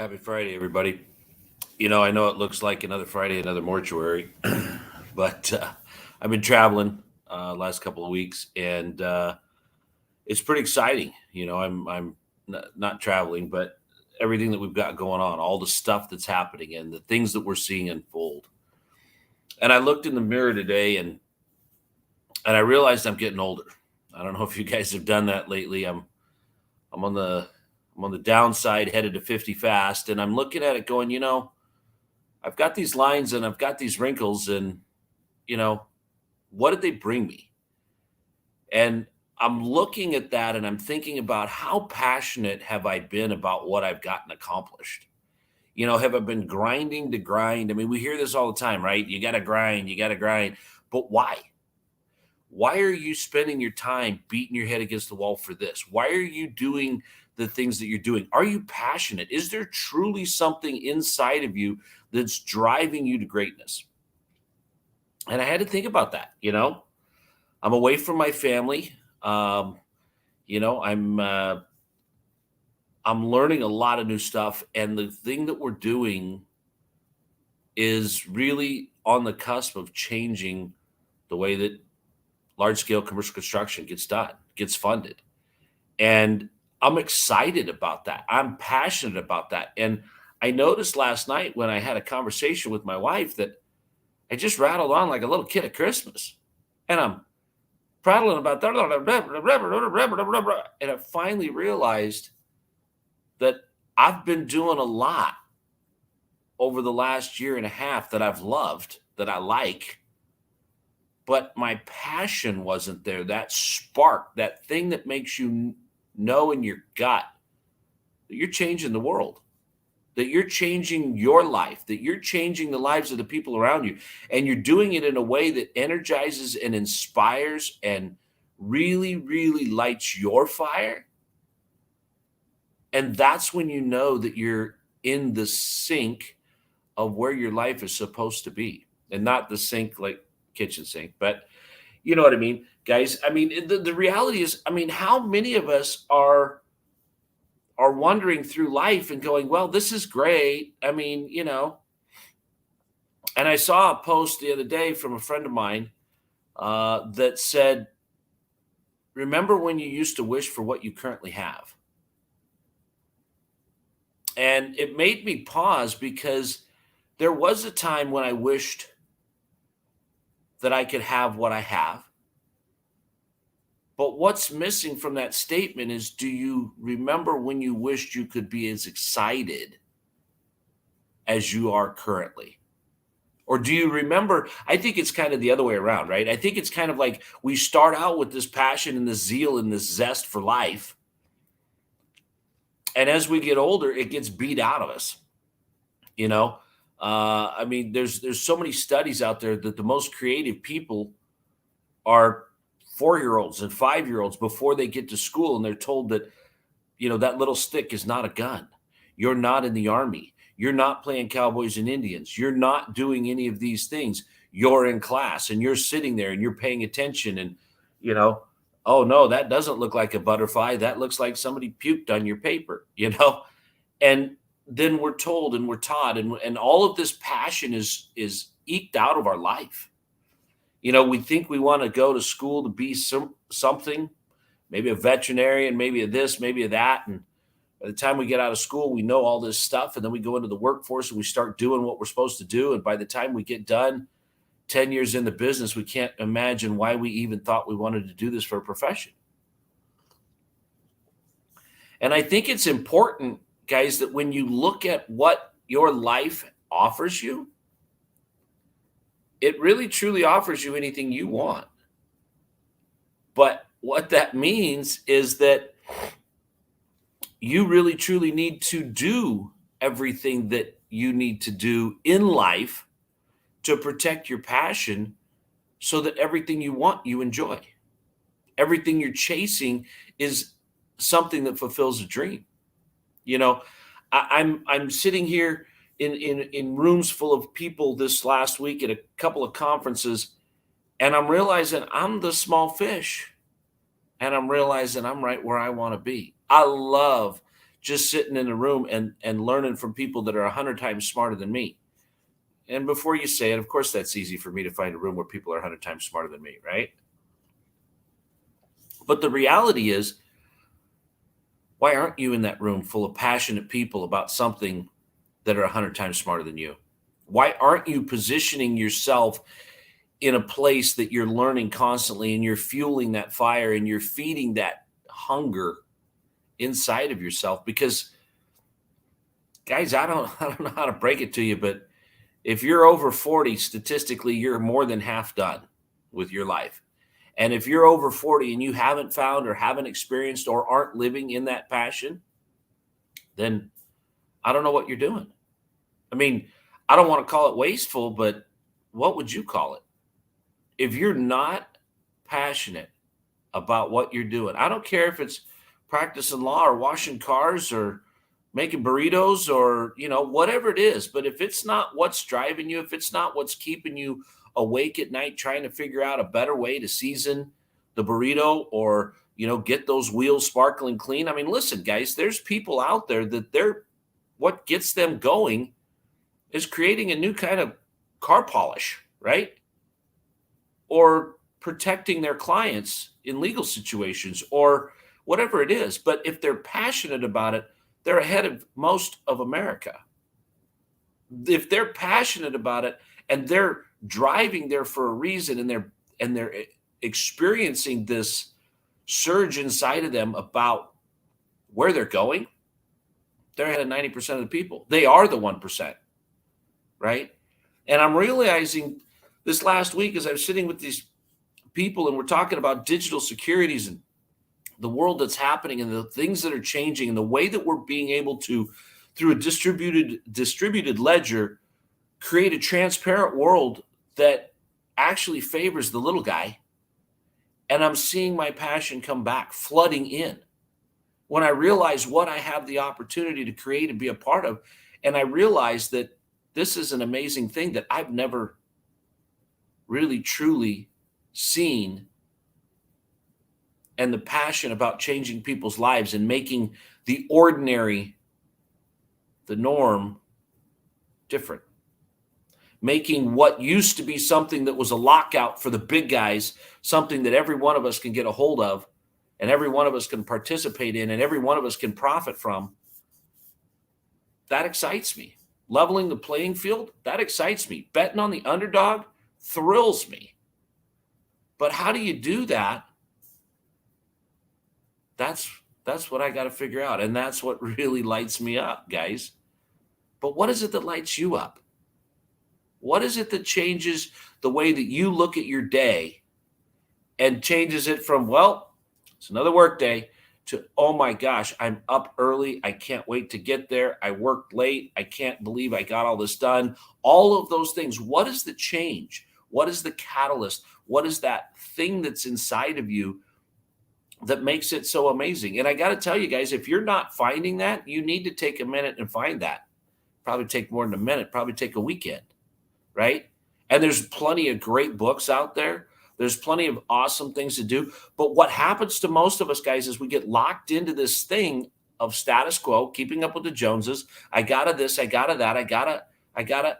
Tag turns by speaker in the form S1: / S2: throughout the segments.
S1: Happy Friday, everybody. I know it looks like another Friday, another mortuary, but I've been traveling last couple of weeks, and it's pretty exciting. I'm not traveling, but everything that we've got going on, all the stuff that's happening, and the things that we're seeing unfold. And I looked in the mirror today, and I realized I'm getting older. I don't know if you guys have done that lately. I'm on the I'm on the downside, headed to 50 fast, and I'm looking at it going, I've got these lines and I've got these wrinkles, and you know, what did they bring me? And I'm looking at that and I'm thinking about how passionate have I been about what I've gotten accomplished? Have I been grinding to grind? I mean, we hear this all the time, right? You got to grind, you got to grind. But why? Why are you spending your time beating your head against the wall for this? Why are you doing the things that you're doing? Are you passionate? Is there truly something inside of you that's driving you to greatness? And I had to think about that. I'm away from my family. Um, you know, I'm uh, I'm learning a lot of new stuff, and the thing that we're doing is really on the cusp of changing the way that large scale commercial construction gets done, gets funded. And I'm excited about that. I'm passionate about that. And I noticed last night when I had a conversation with my wife that I just rattled on like a little kid at Christmas. And I'm prattling about that. And I finally realized that I've been doing a lot over the last year and a half that I've loved, that I like, but my passion wasn't there. That spark, that thing that makes you know in your gut that you're changing the world, that you're changing your life, that you're changing the lives of the people around you. And you're doing it in a way that energizes and inspires and really, really lights your fire. And that's when you know that you're in the sink of where your life is supposed to be, and not the sink like kitchen sink, but you know what I mean, guys. I mean, the reality is, I mean, how many of us are wandering through life and going, well, this is great. I mean, and I saw a post the other day from a friend of mine that said, remember when you used to wish for what you currently have? And it made me pause because there was a time when I wished that I could have what I have. But what's missing from that statement is, do you remember when you wished you could be as excited as you are currently? Or do you remember? I think it's kind of the other way around, right? I think it's kind of like we start out with this passion and this zeal and this zest for life. And as we get older, it gets beat out of us. You know, I mean, there's so many studies out there that the most creative people are 4 year olds and 5 year olds before they get to school, and they're told that that little stick is not a gun. You're not in the army. You're not playing cowboys and Indians. You're not doing any of these things. You're in class and you're sitting there and you're paying attention, and you know oh no, that doesn't look like a butterfly, that looks like somebody puked on your paper. And then we're told and we're taught, and all of this passion is eked out of our life. We think we want to go to school to be something, maybe a veterinarian, maybe a this, maybe a that. And by the time we get out of school, we know all this stuff. And then we go into the workforce and we start doing what we're supposed to do. And by the time we get done, 10 years in the business, we can't imagine why we even thought we wanted to do this for a profession. And I think it's important, guys, that when you look at what your life offers you, it really truly offers you anything you want. But what that means is that you really truly need to do everything that you need to do in life to protect your passion, so that everything you want, you enjoy. Everything you're chasing is something that fulfills a dream. You know, I'm sitting here in rooms full of people this last week at a couple of conferences, and I'm realizing I'm the small fish, and I'm realizing I'm right where I want to be. I love just sitting in a room and learning from people that are 100 times smarter than me. And before you say it, of course, that's easy for me to find a room where people are 100 times smarter than me, right? But the reality is, why aren't you in that room full of passionate people about something that are 100 times smarter than you? Why aren't you positioning yourself in a place that you're learning constantly and you're fueling that fire and you're feeding that hunger inside of yourself? Because, guys, I don't know how to break it to you, but if you're over 40, statistically, you're more than half done with your life. And if you're over 40 and you haven't found or haven't experienced or aren't living in that passion, then I don't know what you're doing. I mean, I don't want to call it wasteful, but what would you call it? If you're not passionate about what you're doing, I don't care if it's practicing law or washing cars or making burritos or, whatever it is. But if it's not what's driving you, if it's not what's keeping you awake at night trying to figure out a better way to season the burrito or, get those wheels sparkling clean. I mean, listen, guys, there's people out there that what gets them going is creating a new kind of car polish, right? Or protecting their clients in legal situations or whatever it is. But if they're passionate about it, they're ahead of most of America. If they're passionate about it and they're driving there for a reason and they're experiencing this surge inside of them about where they're going, they're ahead of 90% of the people. They are the 1%, right? And I'm realizing this last week as I was sitting with these people and we're talking about digital securities and the world that's happening and the things that are changing and the way that we're being able to, through a distributed ledger, create a transparent world that actually favors the little guy. And I'm seeing my passion come back, flooding in. When I realize what I have the opportunity to create and be a part of, and I realize that this is an amazing thing that I've never really truly seen, and the passion about changing people's lives and making the ordinary, the norm, different. Making what used to be something that was a lockout for the big guys, something that every one of us can get a hold of and every one of us can participate in and every one of us can profit from. That excites me. Leveling the playing field, that excites me. Betting on the underdog thrills me. But how do you do that? That's what I got to figure out. And that's what really lights me up, guys. But what is it that lights you up? What is it that changes the way that you look at your day and changes it from, well, it's another work day, to, oh my gosh, I'm up early. I can't wait to get there. I worked late. I can't believe I got all this done. All of those things. What is the change? What is the catalyst? What is that thing that's inside of you that makes it so amazing? And I got to tell you guys, if you're not finding that, you need to take a minute and find that. Probably take more than a minute, probably take a weekend, right? And there's plenty of great books out there. There's plenty of awesome things to do. But what happens to most of us, guys, is we get locked into this thing of status quo, keeping up with the Joneses. I gotta this, I gotta that, I gotta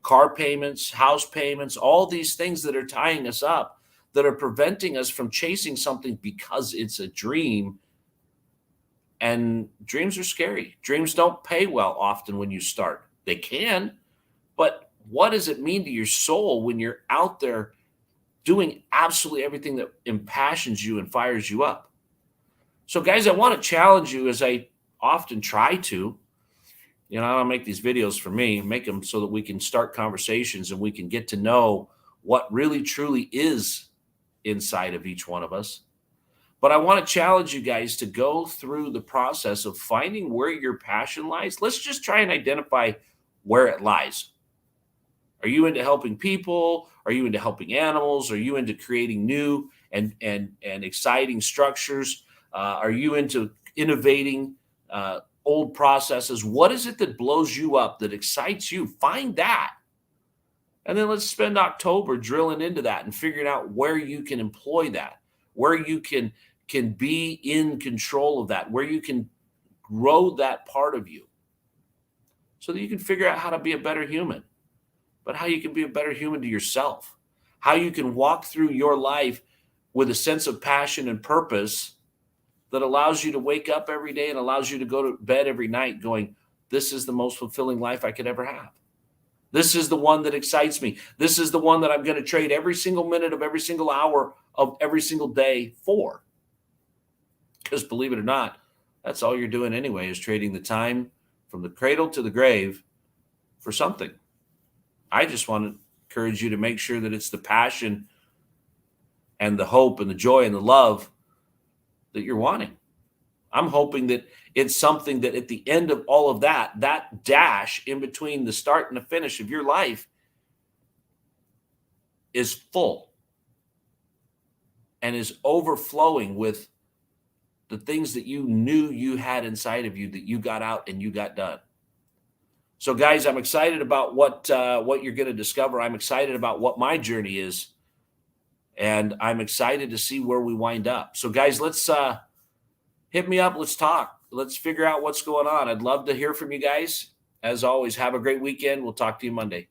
S1: car payments, house payments, all these things that are tying us up, that are preventing us from chasing something because it's a dream. And dreams are scary. Dreams don't pay well often when you start. They can, but what does it mean to your soul when you're out there doing absolutely everything that impassions you and fires you up? So, guys, I want to challenge you, as I often try to. I don't make these videos for me, make them so that we can start conversations and we can get to know what really truly is inside of each one of us. But I want to challenge you guys to go through the process of finding where your passion lies. Let's just try and identify where it lies. Are you into helping people? Are you into helping animals? Are you into creating new and exciting structures? Are you into innovating old processes? What is it that blows you up, that excites you? Find that. And then let's spend October drilling into that and figuring out where you can employ that, where you can be in control of that, where you can grow that part of you so that you can figure out how to be a better human, but how you can be a better human to yourself, how you can walk through your life with a sense of passion and purpose that allows you to wake up every day and allows you to go to bed every night going, this is the most fulfilling life I could ever have. This is the one that excites me. This is the one that I'm going to trade every single minute of every single hour of every single day for. Because believe it or not, that's all you're doing anyway, is trading the time from the cradle to the grave for something. I just want to encourage you to make sure that it's the passion and the hope and the joy and the love that you're wanting. I'm hoping that it's something that at the end of all of that, that dash in between the start and the finish of your life is full and is overflowing with the things that you knew you had inside of you that you got out and you got done. So guys, I'm excited about what you're going to discover. I'm excited about what my journey is, and I'm excited to see where we wind up. So guys, let's hit me up. Let's talk. Let's figure out what's going on. I'd love to hear from you guys. As always, have a great weekend. We'll talk to you Monday.